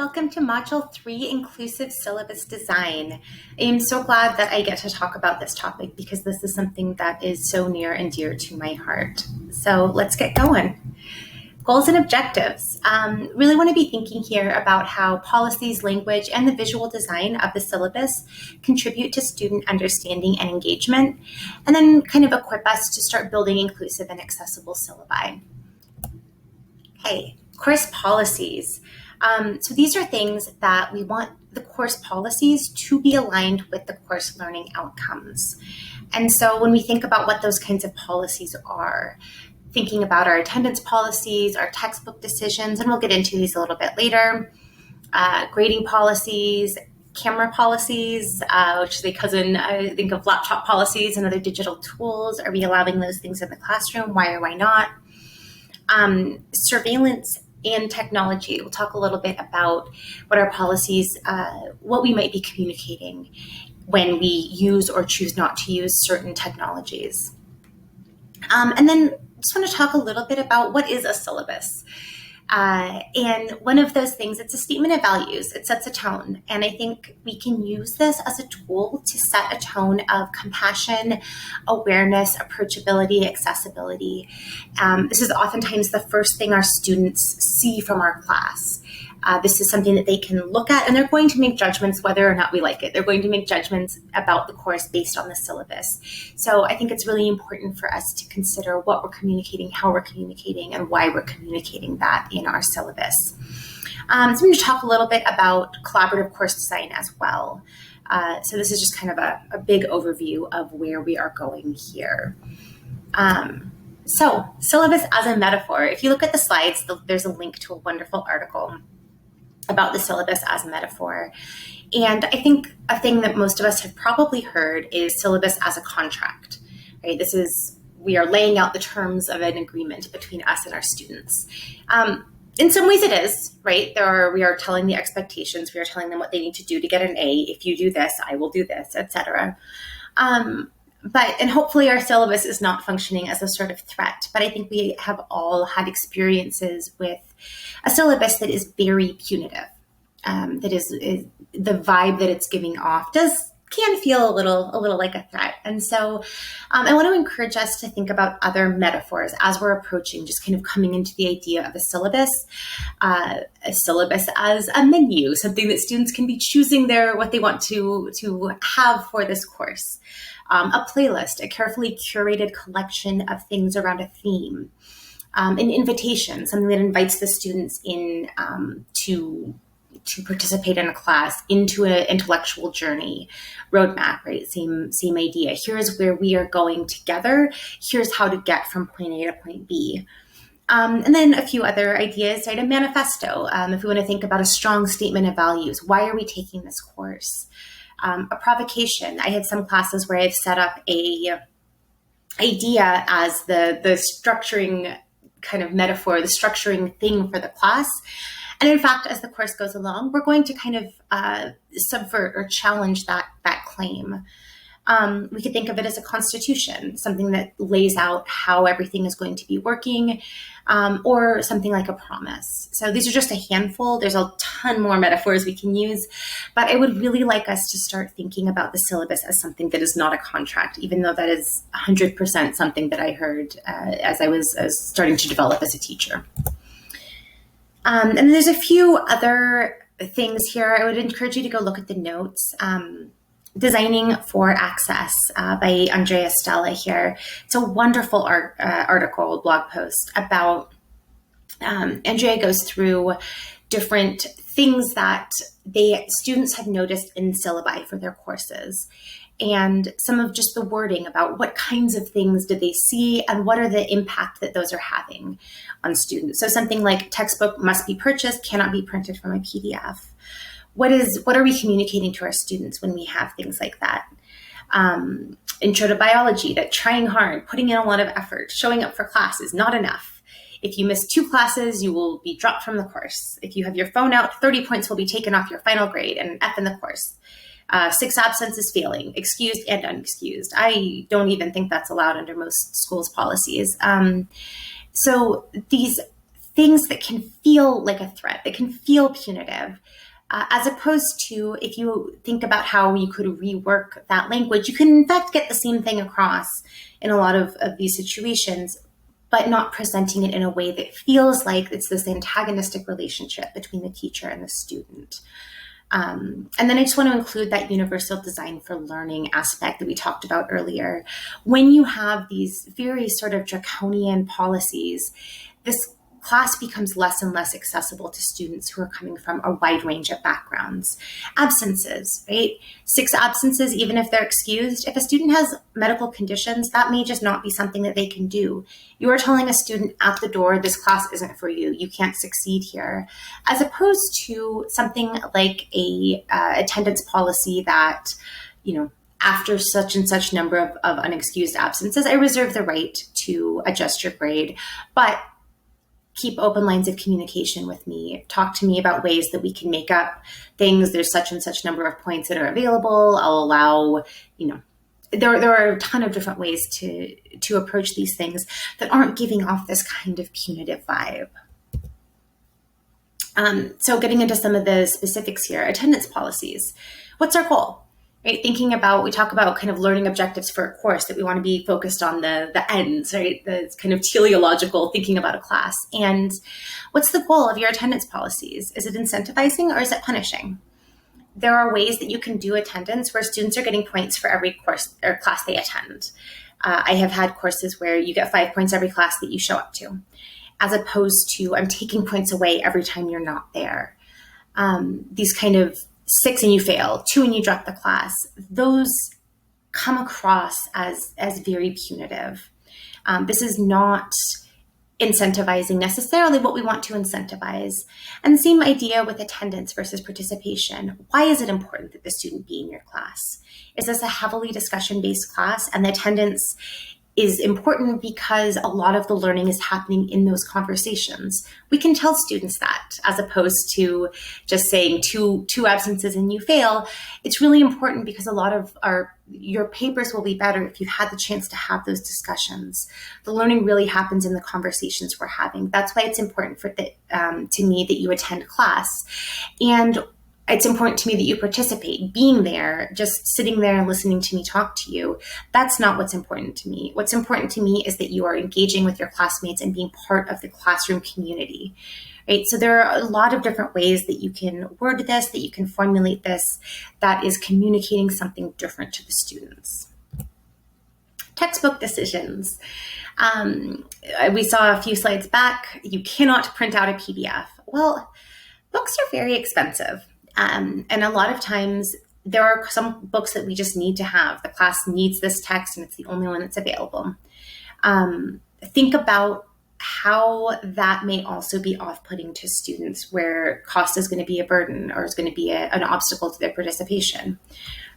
Welcome to Module 3, Inclusive Syllabus Design. I am so glad that I get to talk about this topic because this is something that is so near and dear to my heart. So let's get going. Goals and objectives. Really want to be thinking here about how policies, language, and the visual design of the syllabus contribute to student understanding and engagement, and then kind of equip us to start building inclusive and accessible syllabi. Okay, course policies. So these are things that we want the course policies to be aligned with the course learning outcomes. And so when we think about what those kinds of policies are, thinking about our attendance policies, our textbook decisions, and we'll get into these a little bit later, grading policies, camera policies, which is a cousin, I think, of laptop policies and other digital tools. Are we allowing those things in the classroom? Why or why not? Surveillance and technology. We'll talk a little bit about what our policies, what we might be communicating when we use or choose not to use certain technologies. And then just want to talk a little bit about what is a syllabus. And one of those things, it's a statement of values. It sets a tone. And I think we can use this as a tool to set a tone of compassion, awareness, approachability, accessibility. This is oftentimes the first thing our students see from our class. This is something that they can look at, and they're going to make judgments whether or not we like it. They're going to make judgments about the course based on the syllabus. So I think it's really important for us to consider what we're communicating, how we're communicating, and why we're communicating that in our syllabus. So I'm going to talk a little bit about collaborative course design as well. So this is just kind of a big overview of where we are going here. So syllabus as a metaphor. If you look at the slides, there's a link to a wonderful article about the syllabus as a metaphor. And I think a thing that most of us have probably heard is syllabus as a contract, right? We are laying out the terms of an agreement between us and our students. In some ways it is, right? We are telling the expectations, we are telling them what they need to do to get an A. If you do this, I will do this, etc. And hopefully our syllabus is not functioning as a sort of threat. But I think we have all had experiences with a syllabus that is very punitive. That is the vibe that it's giving off can feel a little like a threat. And so I want to encourage us to think about other metaphors as we're approaching just kind of coming into the idea of a syllabus as a menu, something that students can be choosing what they want to have for this course. A playlist, a carefully curated collection of things around a theme, an invitation, something that invites the students in to participate in a class, into an intellectual journey, roadmap, right? Same idea. Here's where we are going together. Here's how to get from point A to point B. And then a few other ideas, right? A manifesto. If we want to think about a strong statement of values, why are we taking this course? A provocation. I had some classes where I've set up a idea as the structuring kind of metaphor, the structuring thing for the class. And in fact, as the course goes along, we're going to kind of subvert or challenge that claim. We could think of it as a constitution, something that lays out how everything is going to be working, or something like a promise. So these are just a handful. There's a ton more metaphors we can use, but I would really like us to start thinking about the syllabus as something that is not a contract, even though that is 100% something that I heard as I was starting to develop as a teacher. And there's a few other things here. I would encourage you to go look at the notes. Designing for Access by Andrea Stella here. It's a wonderful article, blog post about, Andrea goes through different things that students have noticed in syllabi for their courses, and some of just the wording about what kinds of things did they see and what are the impact that those are having on students. So something like textbook must be purchased, cannot be printed from a PDF. What are we communicating to our students when we have things like that? Intro to biology, that trying hard, putting in a lot of effort, showing up for class is not enough. If you miss 2 classes, you will be dropped from the course. If you have your phone out, 30 points will be taken off your final grade and an F in the course. 6 absences failing, excused and unexcused. I don't even think that's allowed under most schools' policies. So these things that can feel like a threat, that can feel punitive. As opposed to, if you think about how you could rework that language, you can in fact get the same thing across in a lot of these situations, but not presenting it in a way that feels like it's this antagonistic relationship between the teacher and the student. And then I just want to include that universal design for learning aspect that we talked about earlier. When you have these very sort of draconian policies, this class becomes less and less accessible to students who are coming from a wide range of backgrounds. Absences, right? 6 absences, even if they're excused. If a student has medical conditions, that may just not be something that they can do. You are telling a student at the door, this class isn't for you. You can't succeed here. As opposed to something like a attendance policy that, after such and such number of unexcused absences, I reserve the right to adjust your grade. But keep open lines of communication with me. Talk to me about ways that we can make up things. There's such and such number of points that are available. I'll allow, there are a ton of different ways to approach these things that aren't giving off this kind of punitive vibe. So getting into some of the specifics here, attendance policies. What's our goal? Right? We talk about kind of learning objectives for a course, that we want to be focused on the ends, right? The kind of teleological thinking about a class. And what's the goal of your attendance policies? Is it incentivizing or is it punishing? There are ways that you can do attendance where students are getting points for every course or class they attend. I have had courses where you get 5 points every class that you show up to, as opposed to I'm taking points away every time you're not there. These kind of 6 and you fail, 2 and you drop the class, those come across as very punitive. This is not incentivizing necessarily what we want to incentivize. And the same idea with attendance versus participation. Why is it important that the student be in your class? Is this a heavily discussion-based class? And the attendance is important because a lot of the learning is happening in those conversations. We can tell students that, as opposed to just saying two absences and you fail. It's really important because a lot of your papers will be better if you've had the chance to have those discussions. The learning really happens in the conversations we're having. That's why it's important to me that you attend class. And it's important to me that you participate. Being there, just sitting there and listening to me talk to you, that's not what's important to me. What's important to me is that you are engaging with your classmates and being part of the classroom community, right? So there are a lot of different ways that you can word this, that you can formulate this, that is communicating something different to the students. Textbook decisions. We saw a few slides back, you cannot print out a PDF. Well, books are very expensive. And a lot of times there are some books that we just need to have. The class needs this text and it's the only one that's available. Think about how that may also be off-putting to students, where cost is going to be a burden or is going to be an obstacle to their participation,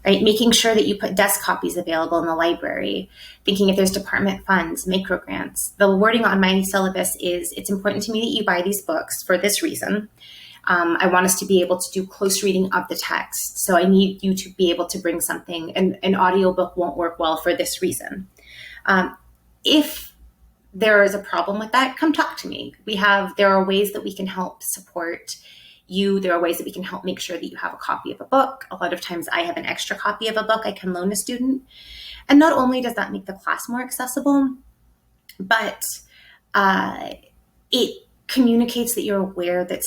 right? Making sure that you put desk copies available in the library, thinking if there's department funds, micro grants. The wording on my syllabus is, it's important to me that you buy these books for this reason. I want us to be able to do close reading of the text. So I need you to be able to bring something, and an audiobook won't work well for this reason. If there is a problem with that, come talk to me. There are ways that we can help support you. There are ways that we can help make sure that you have a copy of a book. A lot of times I have an extra copy of a book I can loan a student. And not only does that make the class more accessible, but it communicates that you're aware that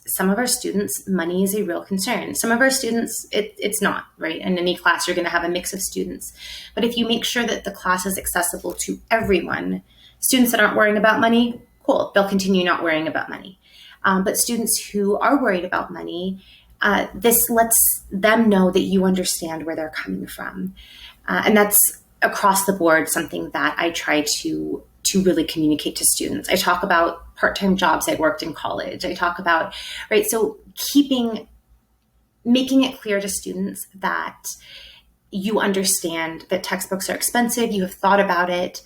some of our students, money is a real concern. Some of our students, it's not, right? In any class, you're going to have a mix of students. But if you make sure that the class is accessible to everyone, students that aren't worrying about money, cool, they'll continue not worrying about money. But students who are worried about money, this lets them know that you understand where they're coming from. And that's across the board something that I try to really communicate to students. I talk about part-time jobs I worked in college. I talk about, right? So making it clear to students that you understand that textbooks are expensive, you have thought about it,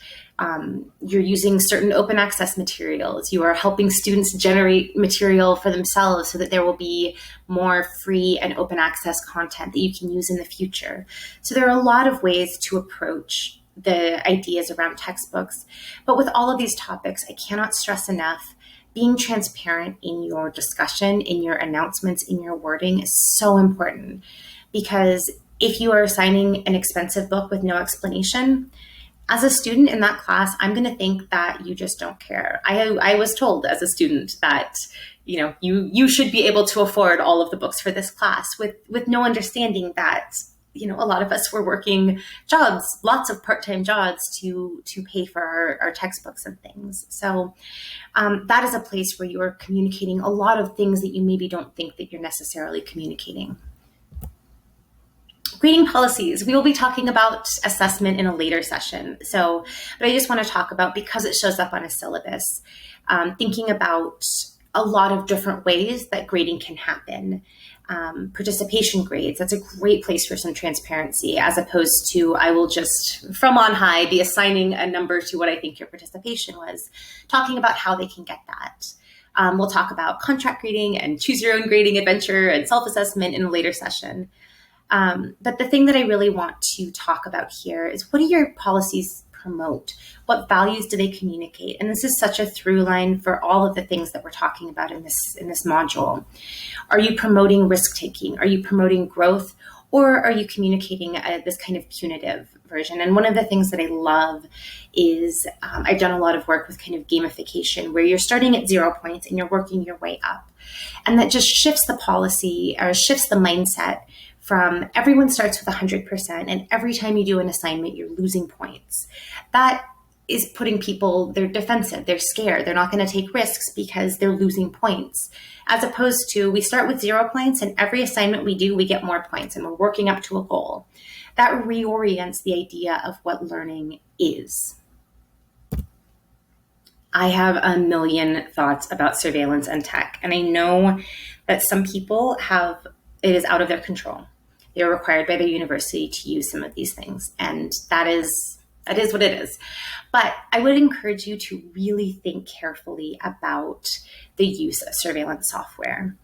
you're using certain open access materials, you are helping students generate material for themselves so that there will be more free and open access content that you can use in the future. So there are a lot of ways to approach the ideas around textbooks. But with all of these topics, I cannot stress enough being transparent in your discussion, in your announcements, in your wording is so important, because if you are assigning an expensive book with no explanation, as a student in that class, I'm going to think that you just don't care. I was told as a student that, you should be able to afford all of the books for this class, with no understanding that, a lot of us were working jobs, lots of part-time jobs to pay for our textbooks and things. So that is a place where you are communicating a lot of things that you maybe don't think that you're necessarily communicating. Grading policies. We will be talking about assessment in a later session. But I just want to talk about, because it shows up on a syllabus, thinking about a lot of different ways that grading can happen. Participation grades, that's a great place for some transparency, as opposed to, I will just from on high be assigning a number to what I think your participation was, talking about how they can get that. We'll talk about contract grading and choose your own grading adventure and self-assessment in a later session. But the thing that I really want to talk about here is, what do your policies promote? What values do they communicate? And this is such a through line for all of the things that we're talking about in this module. Are you promoting risk-taking? Are you promoting growth? Or are you communicating this kind of punitive version? And one of the things that I love is I've done a lot of work with kind of gamification, where you're starting at 0 points and you're working your way up. And that just shifts the policy, or shifts the mindset from everyone starts with 100%, and every time you do an assignment, you're losing points. That is putting people, they're defensive, they're scared, they're not going to take risks because they're losing points. As opposed to, we start with 0 points, and every assignment we do, we get more points, and we're working up to a goal. That reorients the idea of what learning is. I have a million thoughts about surveillance and tech, and I know that some people it is out of their control. They're required by their university to use some of these things, and that is what it is. But I would encourage you to really think carefully about the use of surveillance software.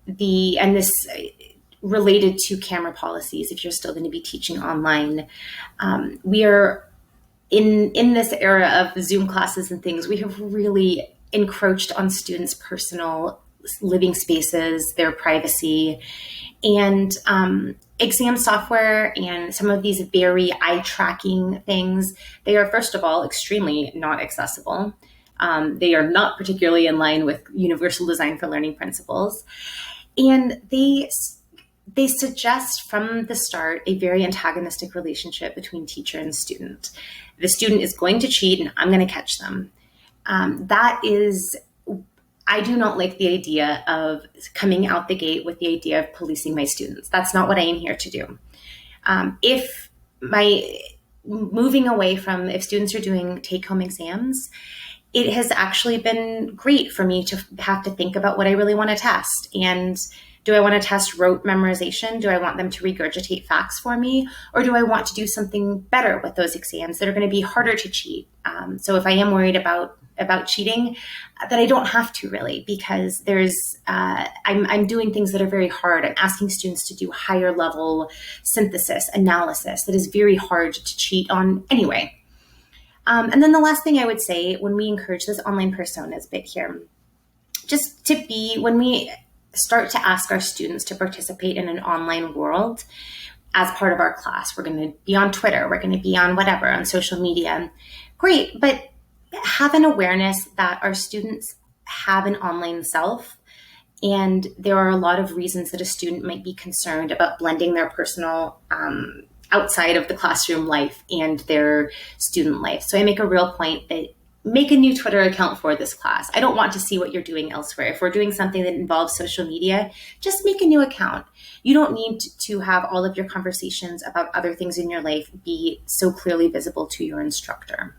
This related to camera policies, if you're still going to be teaching online. We are in this era of Zoom classes and things, we have really encroached on students' personal living spaces, their privacy, and exam software and some of these very eye-tracking things. They are, first of all, extremely not accessible. They are not particularly in line with universal design for learning principles. And they suggest from the start a very antagonistic relationship between teacher and student. The student is going to cheat, and I'm going to catch them. I do not like the idea of coming out the gate with the idea of policing my students. That's not what I am here to do. Moving away from, if students are doing take-home exams, it has actually been great for me to have to think about what I really want to test. And do I want to test rote memorization? Do I want them to regurgitate facts for me? Or do I want to do something better with those exams that are going to be harder to cheat? So if I am worried about cheating, that I don't have to really, because I'm doing things that are very hard. I'm asking students to do higher level synthesis, analysis that is very hard to cheat on anyway. And then the last thing I would say, when we encourage this online personas bit here, just to be, when we start to ask our students to participate in an online world as part of our class, we're going to be on Twitter, we're going to be on whatever, on social media. Great, but have an awareness that our students have an online self, and there are a lot of reasons that a student might be concerned about blending their personal outside of the classroom life and their student life. So I make a real point that make a new Twitter account for this class. I don't want to see what you're doing elsewhere. If we're doing something that involves social media, just make a new account. You don't need to have all of your conversations about other things in your life be so clearly visible to your instructor.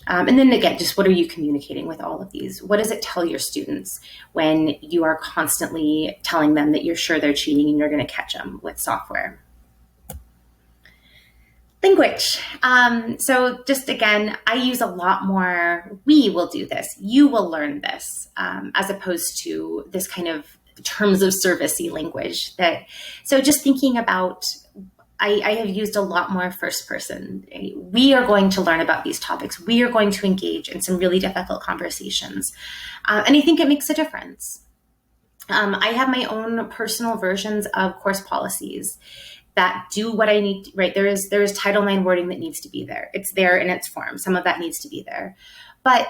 And then again, just what are you communicating with all of these? What does it tell your students when you are constantly telling them that you're sure they're cheating and you're going to catch them with software? Language. So just again, I use a lot more, we will do this, you will learn this, as opposed to this kind of terms of service-y language. So just thinking about I have used a lot more first person. We are going to learn about these topics. We are going to engage in some really difficult conversations. And I think it makes a difference. I have my own personal versions of course policies that do what I need, right? There is Title IX wording that needs to be there. It's there in its form. Some of that needs to be there. But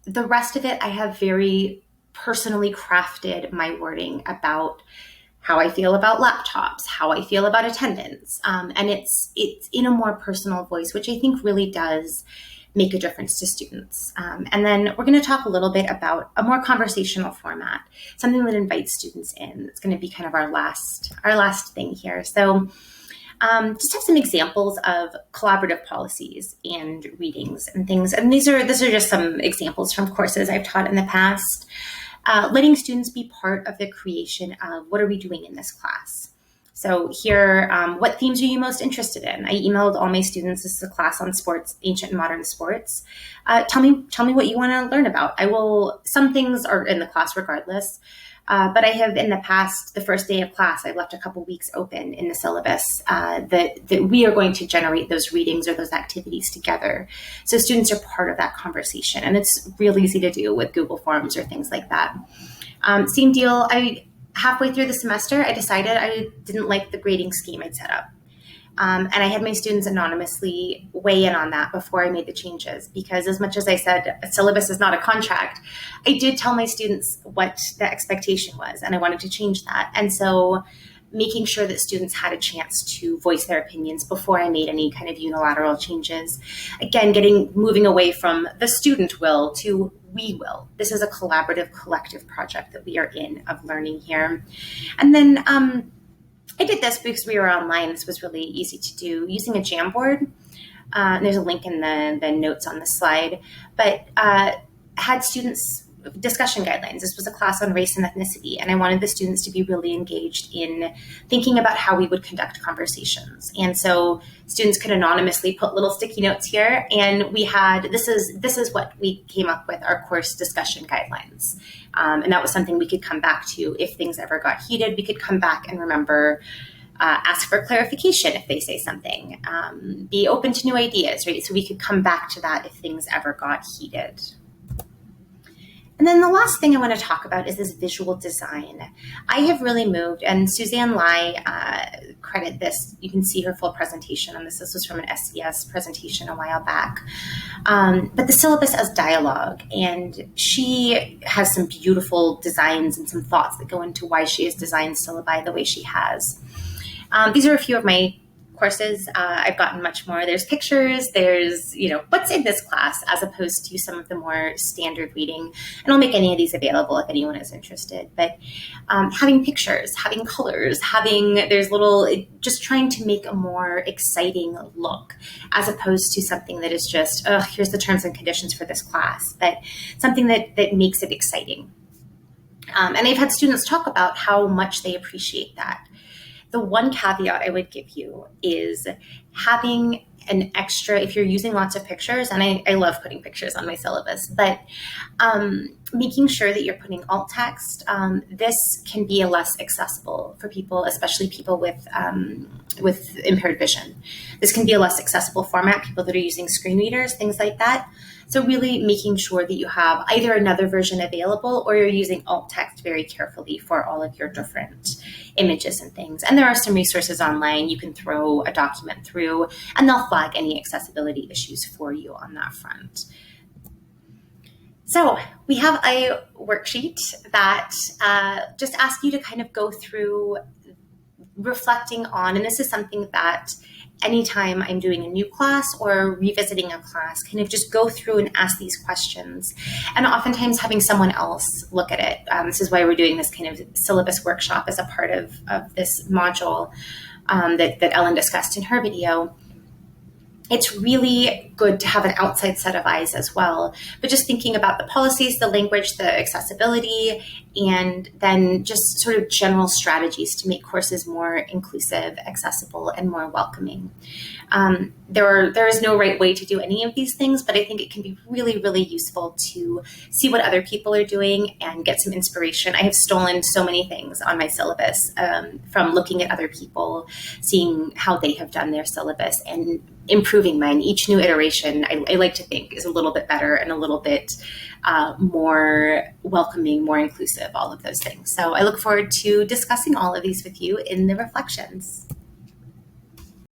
the rest of it, I have very personally crafted my wording about how I feel about laptops, how I feel about attendance. And it's in a more personal voice, which I think really does make a difference to students. And then we're going to talk a little bit about a more conversational format, something that invites students in. It's going to be kind of our last thing here. So just have some examples of collaborative policies and readings and things. And these are just some examples from courses I've taught in the past. Letting students be part of the creation of what are we doing in this class. So here, what themes are you most interested in? I emailed all my students. This is a class on sports, ancient and modern sports. Tell me what you want to learn about. Some things are in the class regardless. But I have in the past, the first day of class, I've left a couple weeks open in the syllabus that we are going to generate those readings or those activities together. So students are part of that conversation. And it's real easy to do with Google Forms or things like that. Same deal. Halfway through the semester, I decided I didn't like the grading scheme I'd set up. And I had my students anonymously weigh in on that before I made the changes, because as much as I said a syllabus is not a contract, I did tell my students what the expectation was, and I wanted to change that. And so making sure that students had a chance to voice their opinions before I made any kind of unilateral changes. Again, moving away from the student will to we will. This is a collaborative, collective project that we are in of learning here. And then I did this because we were online. This was really easy to do using a Jamboard. There's a link in the notes on the slide, but had students discussion guidelines. This was a class on race and ethnicity, and I wanted the students to be really engaged in thinking about how we would conduct conversations. And so students could anonymously put little sticky notes here, and we had, this is what we came up with, our course discussion guidelines. And that was something we could come back to if things ever got heated. We could come back and remember, ask for clarification if they say something, be open to new ideas, right? So we could come back to that if things ever got heated. And then the last thing I want to talk about is this visual design. I have really moved, and Suzanne Lai, credit this, you can see her full presentation on this. This was from an SES presentation a while back. But the syllabus as dialogue, and she has some beautiful designs and some thoughts that go into why she has designed syllabi the way she has. These are a few of my courses. I've gotten much more. There's pictures, there's, what's in this class, as opposed to some of the more standard reading. And I'll make any of these available if anyone is interested. But having pictures, having colors, just trying to make a more exciting look, as opposed to something that is just, here's the terms and conditions for this class, but something that makes it exciting. And I've had students talk about how much they appreciate that. The one caveat I would give you is having an extra, if you're using lots of pictures, and I love putting pictures on my syllabus, but making sure that you're putting alt text. This can be less accessible for people, especially people with impaired vision. This can be a less accessible format, people that are using screen readers, things like that. So really making sure that you have either another version available or you're using alt text very carefully for all of your different images and things. And there are some resources online you can throw a document through, and they'll flag any accessibility issues for you on that front. So we have a worksheet that just asks you to kind of go through reflecting on, and this is something that anytime I'm doing a new class or revisiting a class, kind of just go through and ask these questions. And oftentimes having someone else look at it. This is why we're doing this kind of syllabus workshop as a part of this module that Ellen discussed in her video. It's really good to have an outside set of eyes as well. But just thinking about the policies, the language, the accessibility, and then just sort of general strategies to make courses more inclusive, accessible, and more welcoming. There is no right way to do any of these things, but I think it can be really, really useful to see what other people are doing and get some inspiration. I have stolen so many things on my syllabus from looking at other people, seeing how they have done their syllabus, and improving mine. Each new iteration, I like to think, is a little bit better and a little bit more welcoming, more inclusive, all of those things. So I look forward to discussing all of these with you in the reflections.